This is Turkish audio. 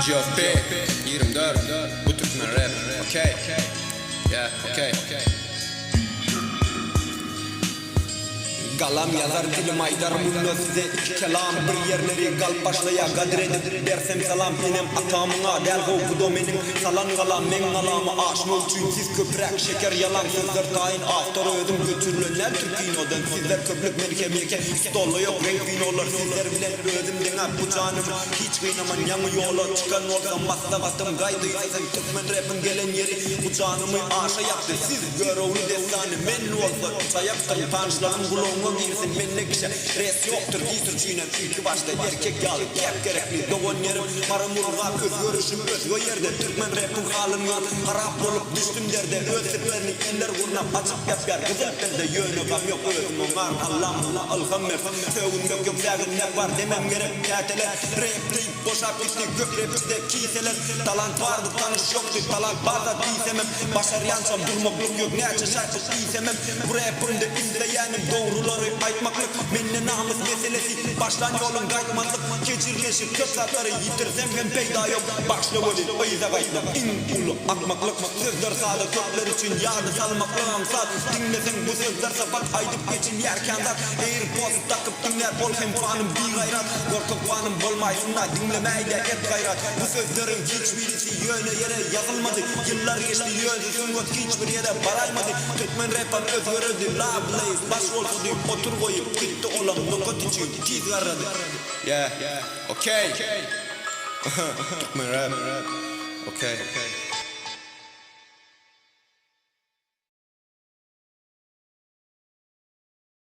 GFP 24 bu Türkmen rap. Okay. Yeah, okay. Galam yazar dilim aydar bununla size iki kelam. Bir yerleri gal başlaya gadir edip dersem salam. Benim atamına del bu domenim salan galam. Men galamı aşmol çünkü köprek şeker yalan. Sözler tayin aftarı ödüm götürülürler Türkino'dan. Sizler köprek melike stollu yok renk vinolar. Sizler bilen ödüm dene bu canım. Hiç kıynaman yanı yola çıkan olsam basta bastım gaydıysan Türkmen rapin gelen yeri bu canımı aşa yaptı. Siz görevli destanı men olsa sayaptım punchlarım bulunma girsin benimle kişi res yoktur giysir çiğnem çünkü başta erkek yalı kep gerekli doğan yerim maramurga öz görüşüm özgü yerde Türkmen rapin halım yok harap olup düştüm derde öz sırtlarını eller vurnap açıp yapgar kızıl bende yönü gam yok özüm onlar Allah'ımla alhammer sevun yok zâgın ne var demem gerek kâteler rap deyip boşap gitti gök rapçide kiyseler talant vardı tanış yoktu talant barda diysemem başar yansam durmakluk yok ne açı şarkı diysemem bu rapimde izleyenim doğruları aytmaklık menle namus meselesi başlan yolun kaytmazlık geçirgeçip kök zatları yitirsem hem peyda yok başla voli ayıza kaytmak in ulu akmaklık sözler sağda kökler için yağdı salmaklık amsal dinlesen bu sözler sapat aydıp geçin yerken zat eğer post takıp dinler bol hem puanım bir gayrat korkak puanım bolmayısınlar dinlemeyde et gayrat bu sözlerin hiçbirisi yöne yere yazılmadı yıllar geçti yöndüsün ot hiçbir yere baraymadı Türkmen rapan özgürüdü la blaze başrol tutup otur koyup gitti olan nokot için tiz aradı. Yeah, okay. Türkmen rap. Okay.